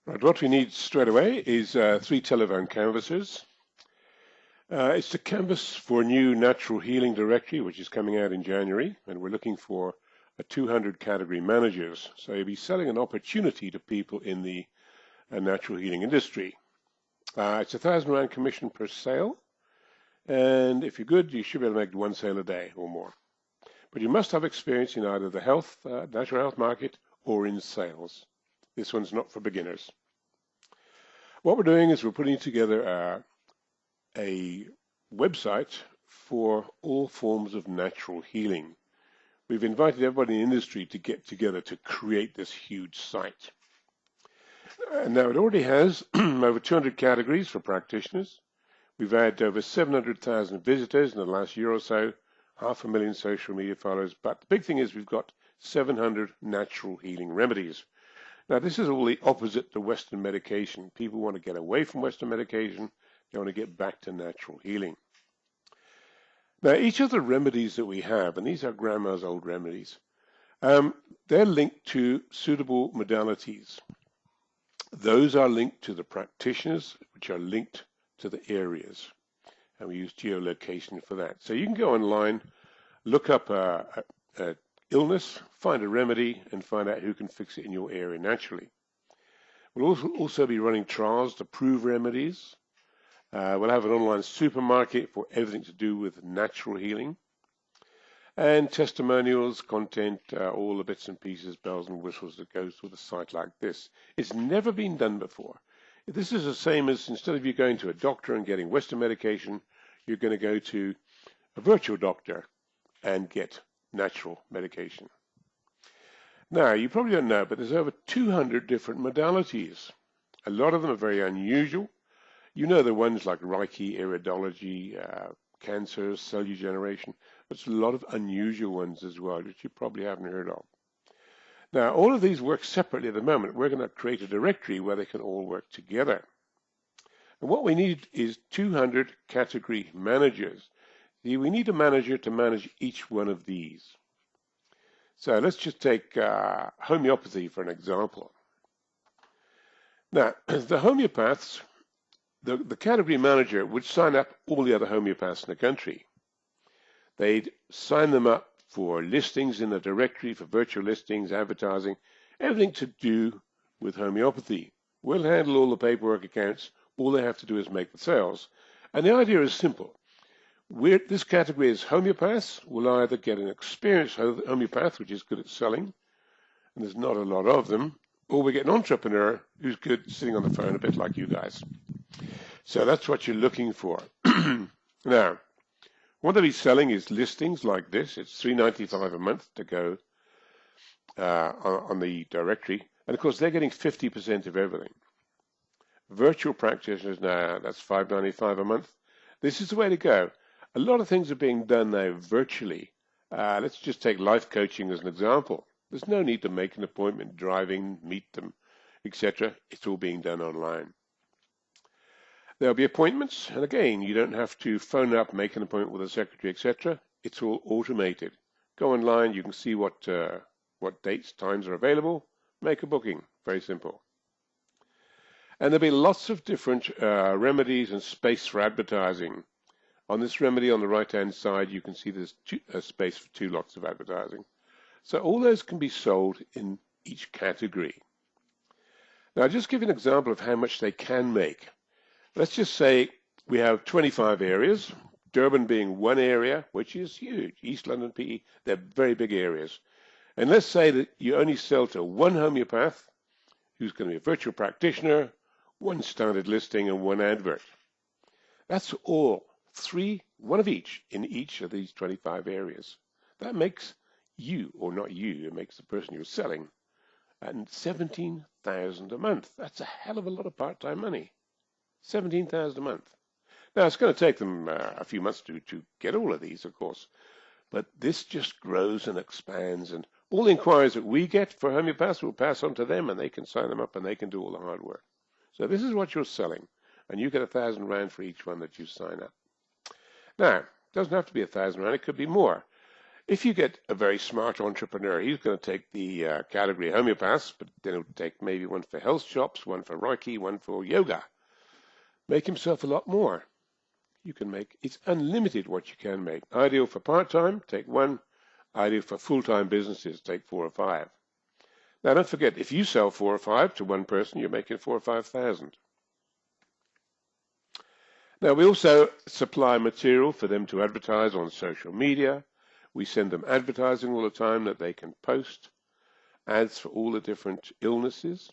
Right, what we need straight away is three telephone canvases. It's the canvas for a new natural healing directory, which is coming out in January, and we're looking for 200 category managers. So you'll be selling an opportunity to people in the natural healing industry. It's £1,000 commission per sale, and if you're good, you should be able to make one sale a day or more. But you must have experience in either the natural health market or in sales. This one's not for beginners. What we're doing is we're putting together a website for all forms of natural healing. We've invited everybody in the industry to get together to create this huge site. Now it already has over 200 categories for practitioners. We've had over 700,000 visitors in the last year or so, 500,000 social media followers, but the big thing is we've got 700 natural healing remedies. Now this is all the opposite to Western medication. People want to get away from Western medication. They want to get back to natural healing. Now, each of the remedies that we have, and these are grandma's old remedies, they're linked to suitable modalities. Those are linked to the practitioners, which are linked to the areas. And we use geolocation for that. So you can go online, look up a illness, find a remedy, and find out who can fix it in your area naturally. We'll also be running trials to prove remedies. We'll have an online supermarket for everything to do with natural healing. And testimonials, content, all the bits and pieces, bells and whistles that goes with a site like this. It's never been done before. This is the same as instead of you going to a doctor and getting Western medication, you're going to go to a virtual doctor and get natural medication. Now, you probably don't know, but there's over 200 different modalities. A lot of them are very unusual. You know the ones like Reiki, iridology, cancer, cell regeneration. There's a lot of unusual ones as well, which you probably haven't heard of. Now, all of these work separately at the moment. We're going to create a directory where they can all work together. And what we need is 200 category managers. See, we need a manager to manage each one of these. So let's just take homeopathy for an example. Now, the homeopaths, the category manager would sign up all the other homeopaths in the country. They'd sign them up for listings in the directory, for virtual listings, advertising, everything to do with homeopathy. We'll handle all the paperwork accounts. All they have to do is make the sales. And the idea is simple. This category is homeopaths. We'll either get an experienced homeopath, which is good at selling, and there's not a lot of them, or we get an entrepreneur who's good sitting on the phone, a bit like you guys. So that's what you're looking for. Now, what they'll be selling is listings like this. It's $3.95 a month to go on the directory. And of course, they're getting 50% of everything. Virtual practitioners now, that's $5.95 a month. This is the way to go. A lot of things are being done now virtually. Let's just take life coaching as an example. There's no need to make an appointment, driving, meet them, etc. It's all being done online. There'll be appointments, and again, you don't have to phone up, make an appointment with a secretary, etc. It's all automated. Go online, you can see what dates, times are available, make a booking. Very simple. And there'll be lots of different remedies and space for advertising. On this remedy on the right-hand side, you can see there's a space for 2 lots of advertising. So all those can be sold in each category. Now, I'll just give you an example of how much they can make. Let's just say we have 25 areas, Durban being one area, which is huge. East London, PE, they're very big areas. And let's say that you only sell to one homeopath, who's going to be a virtual practitioner, one standard listing, and one advert. That's all. 3, one of each, in each of these 25 areas. That makes you, or not you, it makes the person you're selling, and $17,000 a month. That's a hell of a lot of part-time money. $17,000 a month. Now, it's going to take them a few months to get all of these, of course, but this just grows and expands, and all the inquiries that we get for homeopaths will pass on to them, and they can sign them up, and they can do all the hard work. So this is what you're selling, and you get R1,000 for each one that you sign up. Now, it doesn't have to be R1,000, it could be more. If you get a very smart entrepreneur, he's going to take the category homeopaths, but then he'll take maybe one for health shops, one for Reiki, one for yoga. Make himself a lot more. You can make, it's unlimited what you can make. Ideal for part-time, take one. Ideal for full-time businesses, take 4 or 5. Now don't forget, if you sell 4 or 5 to one person, you're making 4 or 5,000. Now we also supply material for them to advertise on social media. We send them advertising all the time that they can post, ads for all the different illnesses.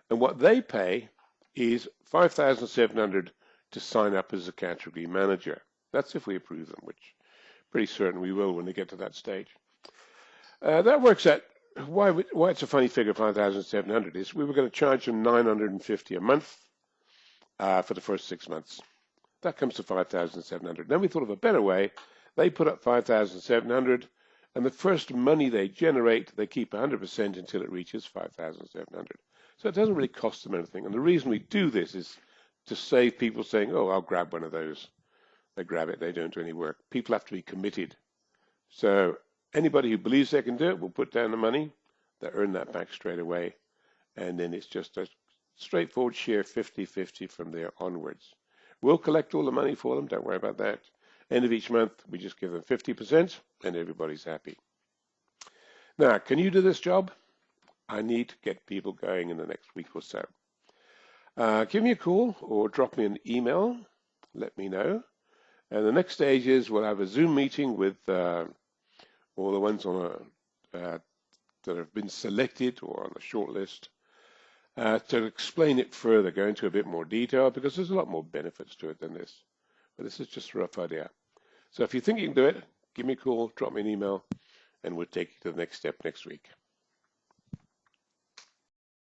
And what they pay is $5,700 to sign up as a category manager. That's if we approve them, which pretty certain we will when they get to that stage. That works out. Why it's a funny figure, 5,700 is we were going to charge them $950 a month for the first 6 months. That comes to 5,700. Then we thought of a better way. They put up 5,700, and the first money they generate, they keep 100% until it reaches 5,700. So it doesn't really cost them anything. And the reason we do this is to save people saying, oh, I'll grab one of those. They grab it, they don't do any work. People have to be committed. So anybody who believes they can do it will put down the money. They earn that back straight away. And then it's just a straightforward share 50-50 from there onwards. We'll collect all the money for them. Don't worry about that. End of each month, we just give them 50% and everybody's happy. Now, can you do this job? I need to get people going in the next week or so. Give me a call or drop me an email. Let me know. And the next stage is we'll have a Zoom meeting with all the ones on that have been selected or on the short list to explain it further, go into a bit more detail, because there's a lot more benefits to it than this. But this is just a rough idea. So if you think you can do it, give me a call, drop me an email, and we'll take you to the next step next week.